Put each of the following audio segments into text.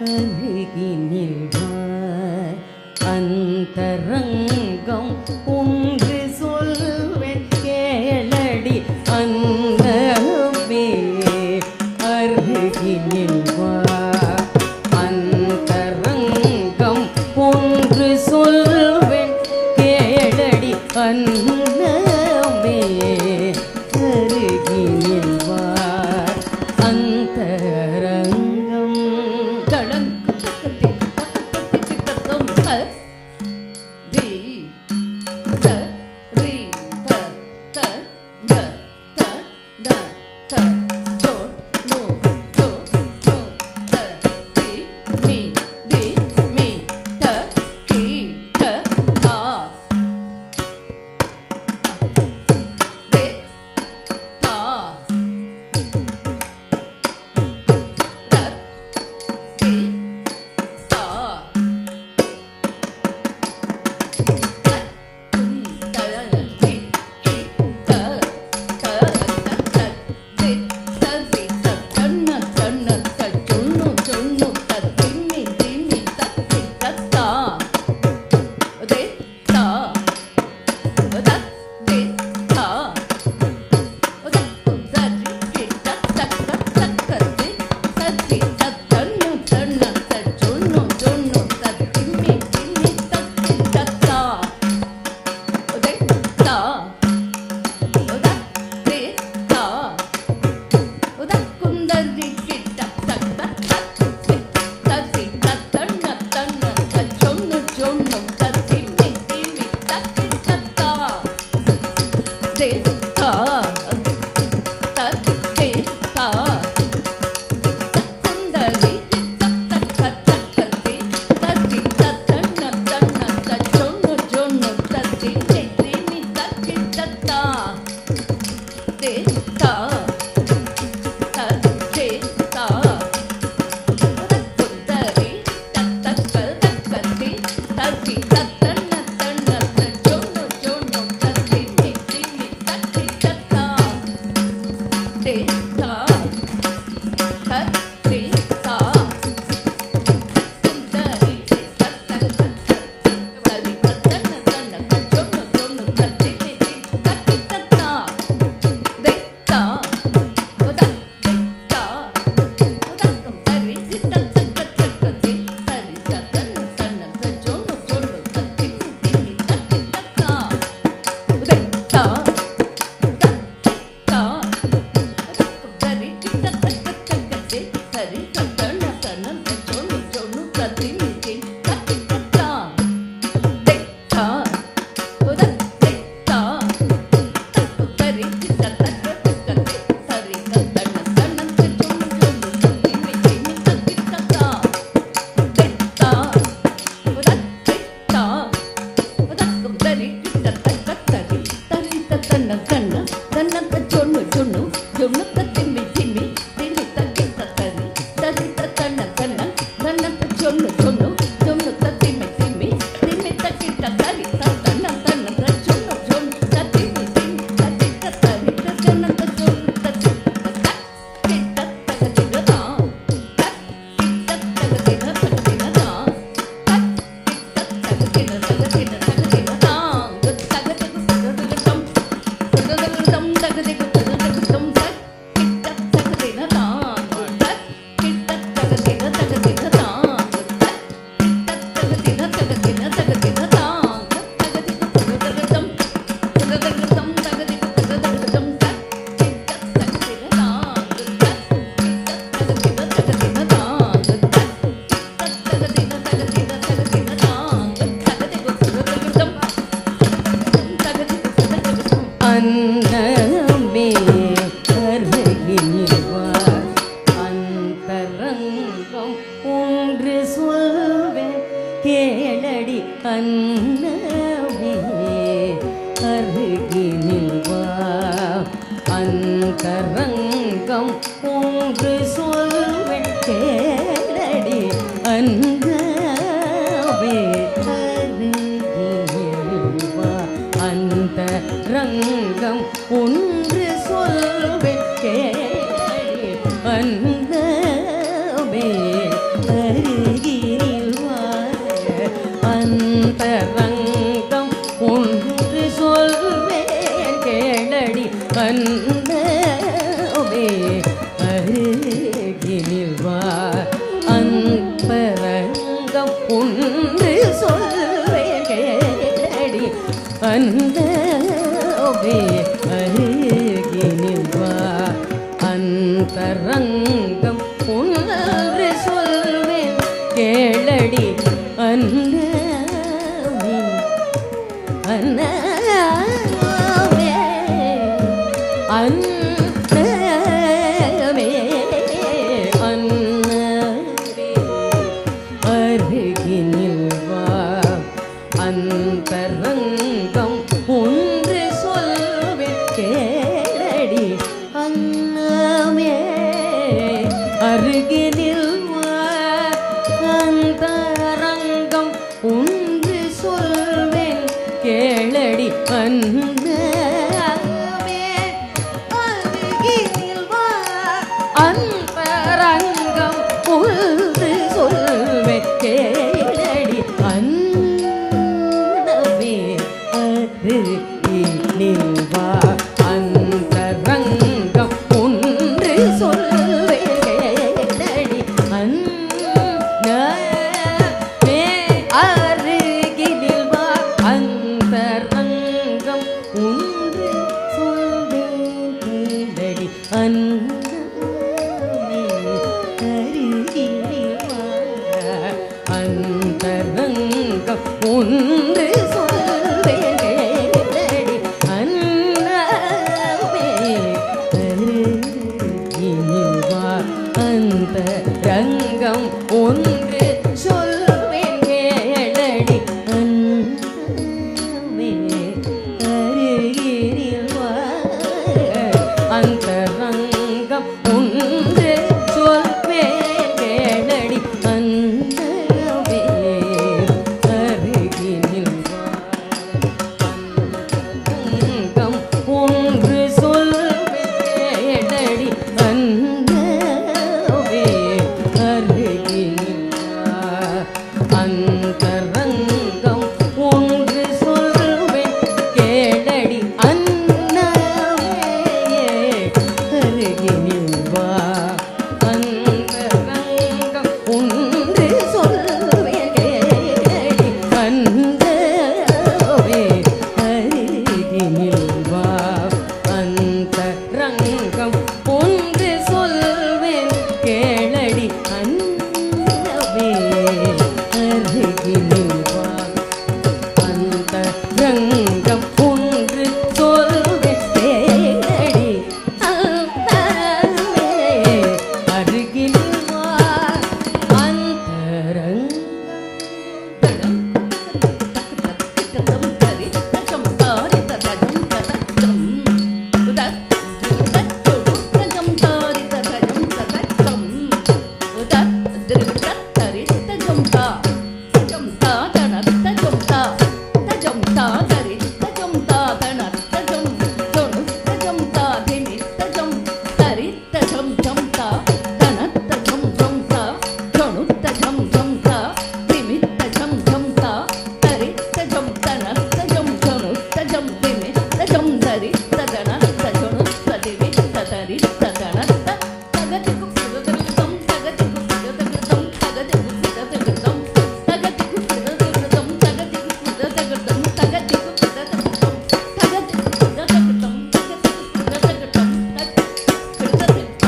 அருகினில் அந்தரங்கம் ஒன்று சொல்வேன் கேளடி அன்னமே அருகினில் அந்தரங்கம் ஒன்று சொல்வேன் கேளடி அன்னமே அருகினில் அந்தரங்கம் அன்னமே அருகினில் அந்தரங்கம் ஒன்று சொல்வேன் கேளடி அன்னமே அருகினில் அந்தரங்கம் ஒன்று சொல்வேன் கேளடி அன்னமே அந்தரங்கம் ஒன்று சொல்வேன் கேளடி அன்னமே அந்த அருகினில் வா அந்தரங்கம் ஒன்று சொல்வேன் கேளடி அன்னமே அன்னமே அன்னமே அன்னமே அருகினில் வா அந்தரங்கம் ஒன்று சொல்வேன் கேளடி அன்னமே அருகினில் வா அந்தரங்கம் ஒன்று சொல்வேன் கேளடி அன்னமே அருகினில் வா அந்தரங்கம் ஒன்று சொல்வேன் கேளடி அன்னமே அருகினில் வா அந்தரங்கம் ஒன்று சொல்வேன் கேளடி அன்னமே அருகினில் வா அந்தரங்கம் ஒன்று சொல்வேன் கேளடி அன்னமே அருகினில் வா அந்தரங்கம் ஒன்று சொல்வேன் கேளடி அன்னமே அருகினில் வா அந்தரங்கம் ஒன்று சொல்வேன் கேளடி அன்னமே அருகினில் வா அந்தரங்கம் ஒன்று சொல்வேன் கேளடி அன்னமே அருகினில் வா அந்தரங்கம் ஒன்று சொல்வேன் கேளடி அன்னமே அருகினில் வா அந்தரங்கம் ஒன்று சொல்வேன் கேளடி அன்னமே அருகினில் வா அந்தரங்கம் ஒன்று சொல்வேன் கேளடி அன்னமே அருகினில் வா அந்தரங்கம் ஒன்று சொல்வேன் கேளடி அன்னமே அருகினில் வா அந்தரங்கம் ஒன்று சொல்வேன் கேளடி அன்னமே அருகினில் வா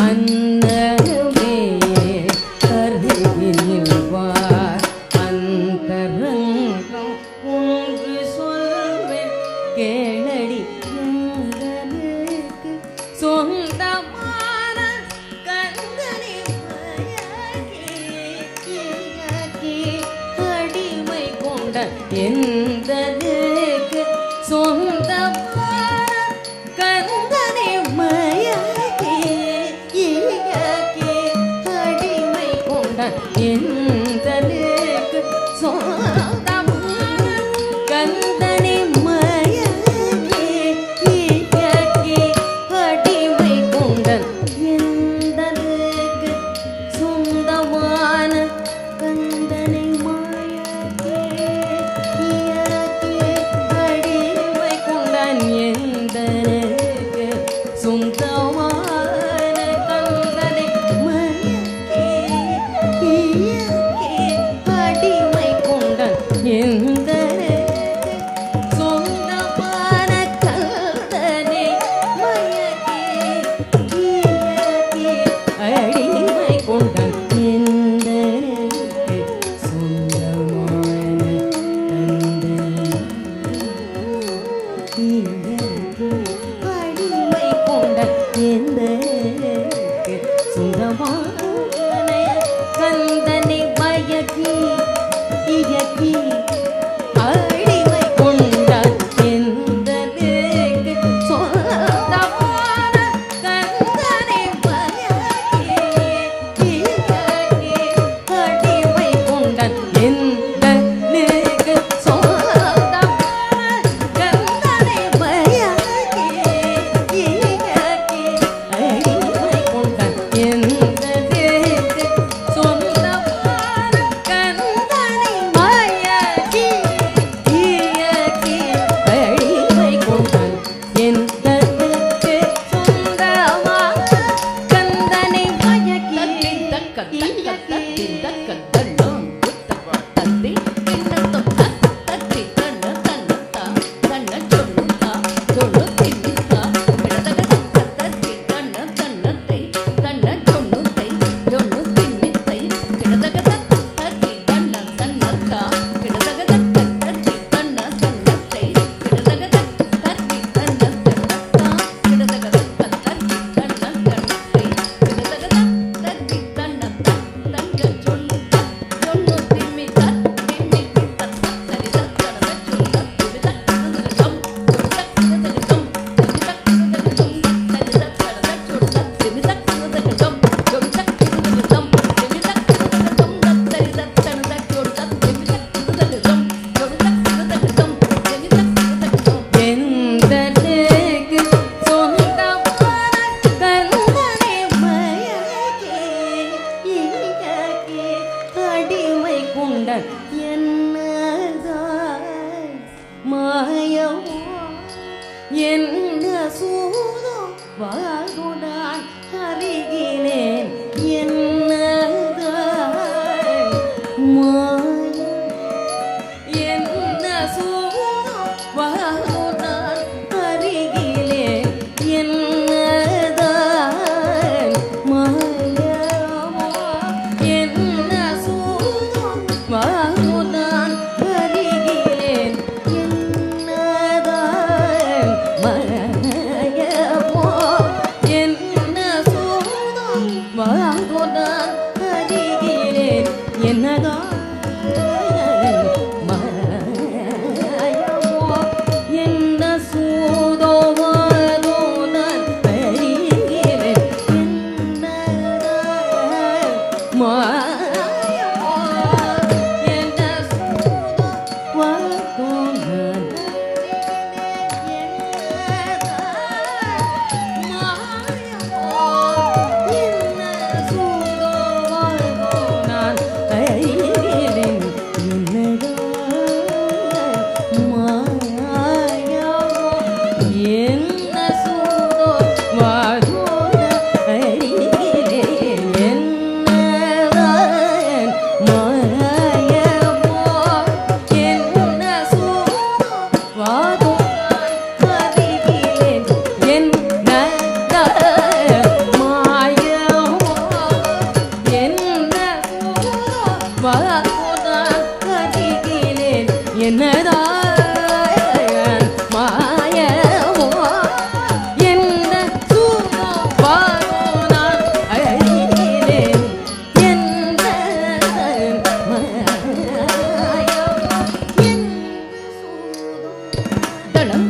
அன்னமே அருகினில் வா அந்தரங்கம் ஒன்று சொல்வேன் கேளடி கந்தனுக்கு சொந்தமான கந்தனை மயக்கி அடிமை கொண்ட எந்தனுக்கு சொந்தமான கந்தனை மயக்கி அடிமை கொண்ட எந்தனுக்கு சொந்தமான கந்தனை மயக்கி அடிமை கொண்ட எந்தனுக்கு சொந்தமான கந்தனை மயக்கி வைகுண்டன் என்னதாய் மாயமோ என்ன சூதோ வாழ்வுடான் அருகிலேன் என்னதாய் மாய என்ன சூதோ வாழ்வுடான் அருகிலேன் என்னதாய் மாயமோ என்ன சூதோ வாழ்வுடான் அருகிலேன் என்னதாய் மாயமோ என்ன சூதோ வாழ்வுடான் அருகிலேன் என்னதாய் மாயமோ என்ன சூதோ வாழ்வுடான் அருகிலேன் என்னதாய் மாயமோ என்ன சூதோ வாழ்வுடான் என்னதான் மாயமோ என்ன சூதோ வாழ்வுடான் அருகிலேன் என்னதான் மாயமோ என்ன சூதோ தளம்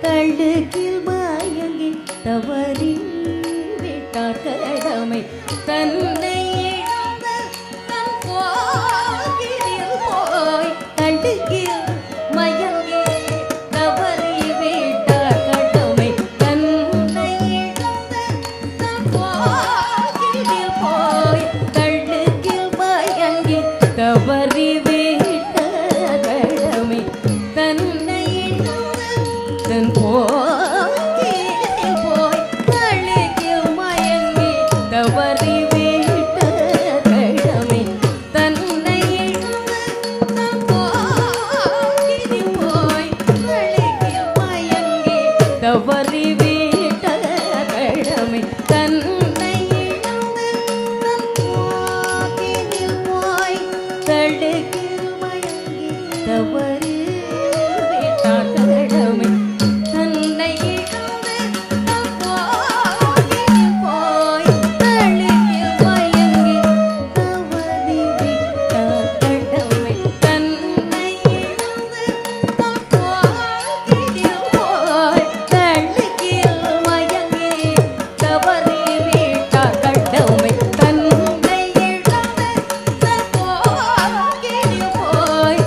தடுக்கில் மயங்கி தவறி விட்டார் கடமை தன்னை இழந்த தன் போக்கினில் போய் தடுக்கில் மயங்கி தவறி விட்டார் கடமை தன்னை இழந்த தன் போக்கினில் போய் தடுக்கில் மயங்கி தவறி விட்டார் கடமை தன்னை தன் போக்கில் போய் தழுகில் மயங்கி தவறி விட்ட கடமை தன்னை தன் போக்கில் போய் தழுகில் மயங்கி தவறி விட்ட கடமை தன்னை தன் போக்கில் போய் தழுகில் மயங்கி தவறி விட்டார் கடமை தன்னை இழந்து தன் போக்கில் போய் தழுகில் மயங்கி தவறி விட்டார் கடமை தன்னை இழந்து தன் போக்கில் போய் தழுகில் மயங்கி தவறி விட்டார் கடமை தன்னை இழந்து தன் போக்கில் போய்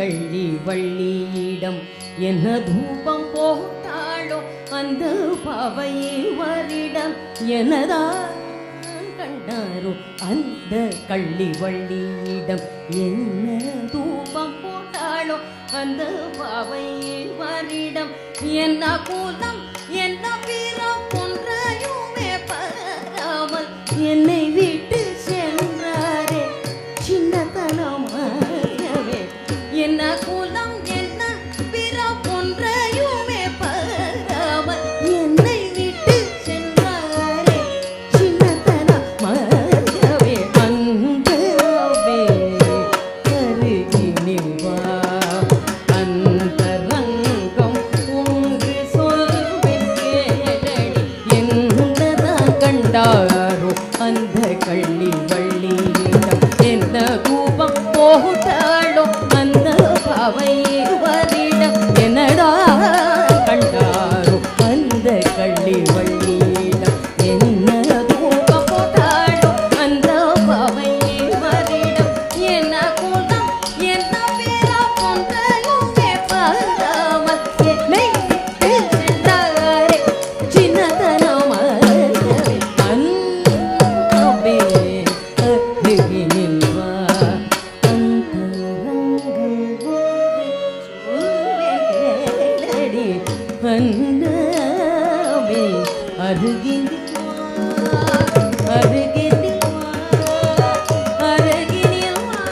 கள்ளி வள்ளியிடம் என்ன தூபம் போட்டாளோ அந்த பாவையேவரிடம் எனதான் கண்டாரோ அந்த கள்ளி வள்ளியிடம் என்ன தூபம் போட்டாளோ அந்த பாவையேவரிடம் என்ன கூலம் என்ன வீரம் ஒன்றையுமே பராமல் என்னை விட்டு சென்றாரே சின்னத்தனமாகவே என்ன கூலம் என்ன வீரம் ஒன்றையுமே பராமல் என்னை விட்டு சென்றாரே சின்னத்தனமாகவே அன்பவே அருகினில் வா அந்தரங்கம் ஒன்று சொல்வேன் கேளடி என்னதான் கண்டாரோ அந்த கள்ளி வள்ளியிடம் என்ன தூபம் போட்டாளோ அந்த பாவையேவரிடம் என்னடா கண்டாரோ அந்த கள்ளி வள்ளியிடம் என்ன தூபம் போட்டாளோ அந்த பாவையேவரிடம் என்ன கூலம் என்ன வீரம் ஒன்றையுமே பராமல் என்னை விட்டு சென்றாரே சின்னத்தனமாகவே அன்பே அருகினில் வா அந்தரங்கள் ஒன்று சொல்வேன் கேளடி அன்பே அருகினில் வா அருகினில் வா அருகினில் வா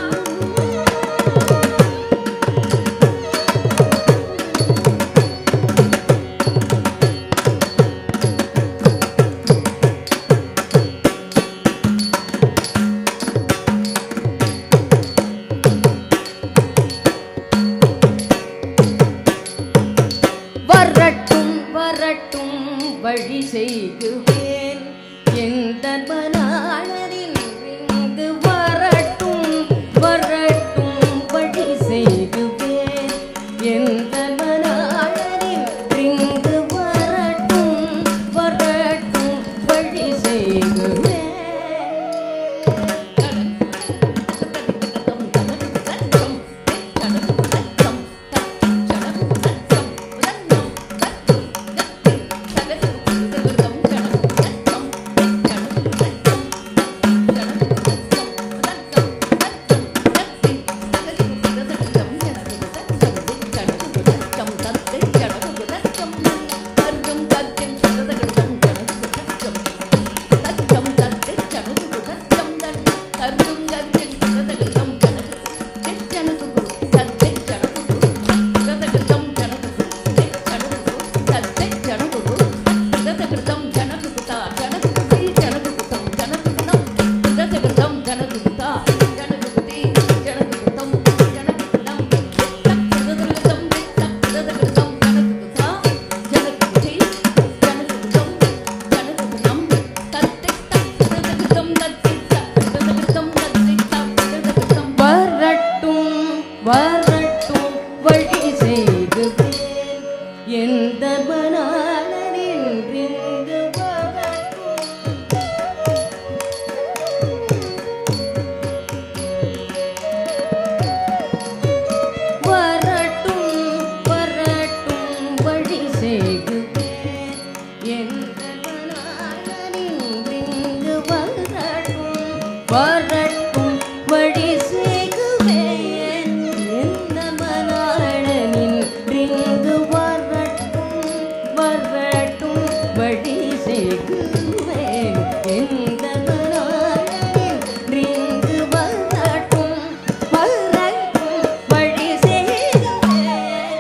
வரட்டும் வரட்டும் வழி செய்குவேன் எந்த மனாளரின் இங்கு வரட்டும் வரட்டும் வழி செய்குவேன் எந்த மனாளரின் இங்கு வரட்டும் வரட்டும் வழி செய்குவேன் வரட்டும் வழி செய்குவேன் எந்த மனாளரின் இங்கு வரட்டும் வரட்டும் வழி செய்குவேன் எந்த மனாளரின் இங்கு வரட்டும் வரட்டும் வழி செய்குவேன் எந்த மனாளனின் இங்கு வரட்டும் வரட்டும் வழி செய்குவேன் எந்த மனாளனின் இங்கு வரட்டும் வரட்டும் வழி செய்குவேன்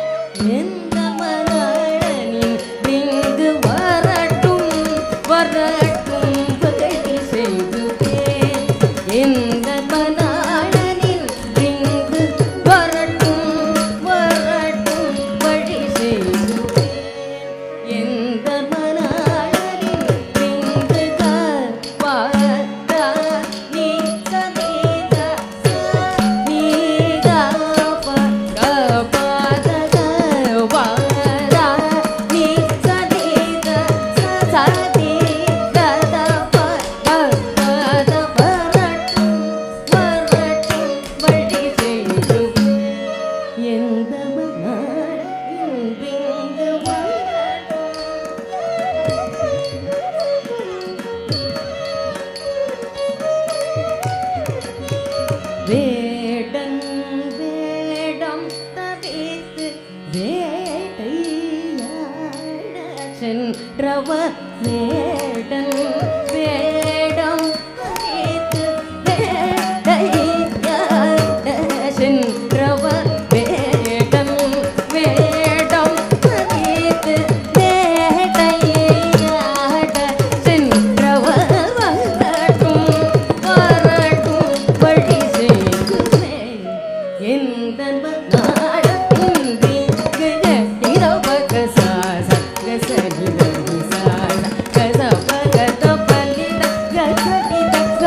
எந்த மனாளனின் இங்கு வரட்டும் வரட்டும் வழி செய்குவேன்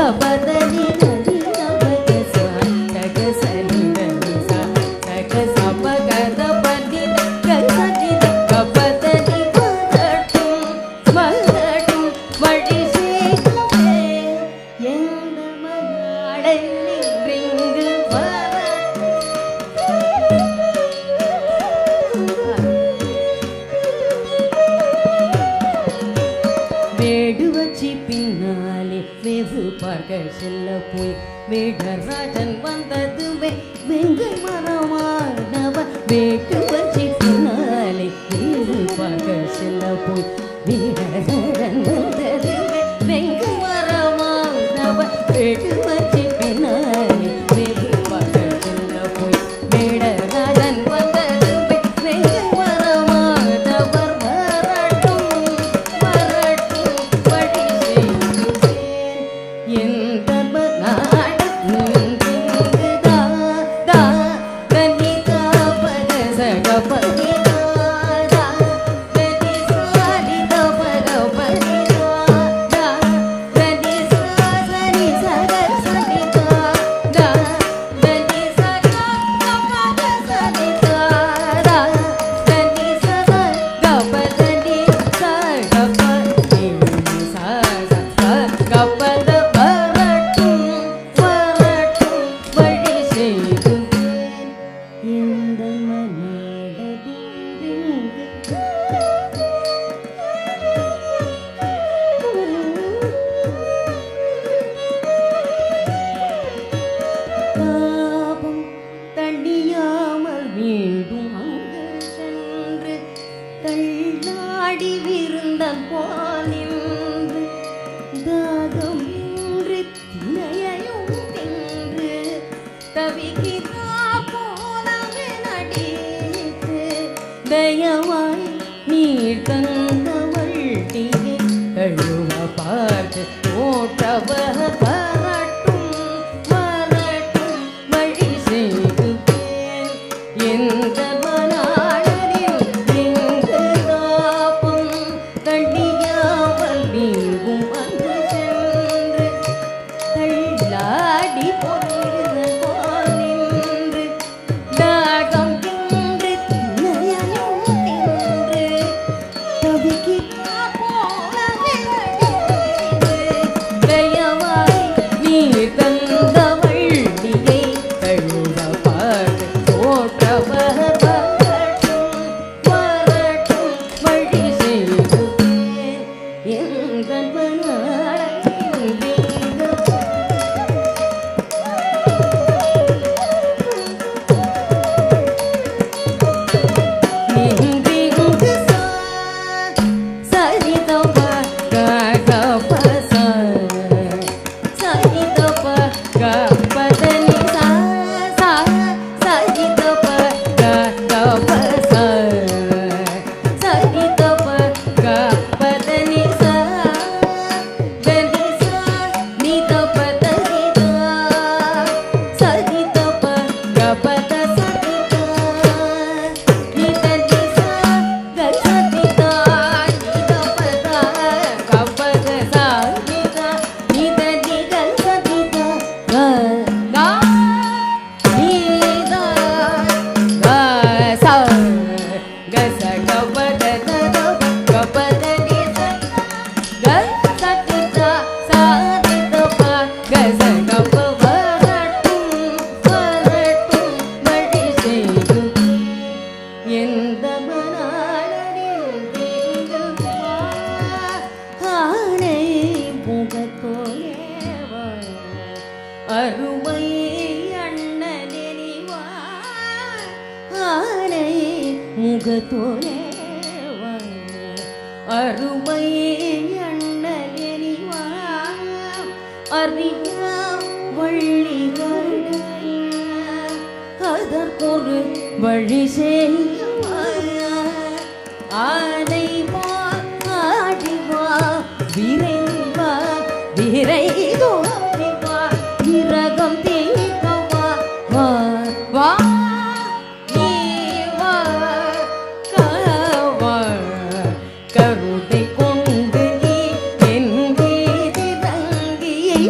கபதனி நதி நபகச தகசனி நதிசா தகச பகத பதி கசதி கபதனி வரட்டும் வரட்டும் வழி சேகுவே எந்த மனாளை நின்றிங்கு வேடு வச்சி பின்னாலே வெகு பார்க்க செல்ல போய் வேடராஜன் வந்ததுவே வெங்கை மரமானவ வேடு வச்சி பின்னாலே வெகு பார்க்க செல்ல போய் வேடராஜன் வந்ததுவே வெங்கை மரமானவ வேடு வச்சி பின்னாலே வெகு பார்க்க செல்ல போய் வேடராஜன் வந்ததுவே வெங்கை மரமானவர் வரட்டும் வரட்டும் வழி செய்குவேன் எந்த நாடா தா கனிதா பகச கபனிதா தா கனி சாரி தபக பனிதா தா கனி சாசனி சக சனிதா தா கனி சக கபக சனிதா தா கனி சக கபதனி சகபனி சாச கபத வரட்டும் வரட்டும் வழி செய்குவேன் இந்த தாபம் தணியாமல் மீண்டும் அங்கு சென்று தள்ளாடி விருந்தன் போல் நின்று தாகம் இன்று தினையையும் தின்று தவிக்கிறா போலவே நடித்து தயவாய் நீர் தந்த வள்ளியை தழுவ பார்த்து ஓட்டவர் வரட்டும் வரட்டும் வழி செய்குவேன் எந்த மனாளரில் எங்கு தாபம் தண்டியாமல் நீங்கும் அங்கு சென்று தள்ளாடி போயிருந்த போல் நின்று தாகம் தின்று தினையையும் தின்று தவிக்கிறா போலவே நடித்து தயவாய் நீர் தந்த வள்ளியை தழுவ பார்த்து ஓட்டவர் வரட்டும் வரட்டும் வழி செய்குவேன் எந்த மனாளை நின்றிங்கு சரிதப கபச சரிதப கபதனி சா சரிதப கபச சரிதப கபதனி சா தனி சா நிதப தனிதா சரிதப கபத சரிதா நிதனி சா கசதிதா நிதபத கபத சரிதா நிதனி கசதிதா கா நிதா கச கச கபத தத கபத நிச கசதிதா சாதிதப கச கப வரட்டும் வரட்டும் வழி செய்குவேன் எந்த மனாளரில் திங்கு ஆணை முகத்தோயேவா அருமை அண்ணனெனிவா ஆணை முகத்தோயேவா அருமை அண்ணனெனிவா அறியா வள்ளிகள் அதற்கொரு வழி செய்ய ஆனை வா ஆடி வா விரைவா விரைதோ வா விரகம் தேக்கவா வா வா நீ வா கவா கருத்தை கொண்டு நீ என் வீதி தங்கியை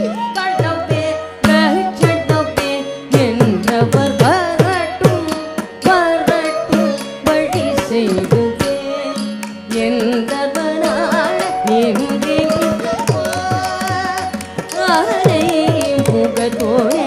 தோழே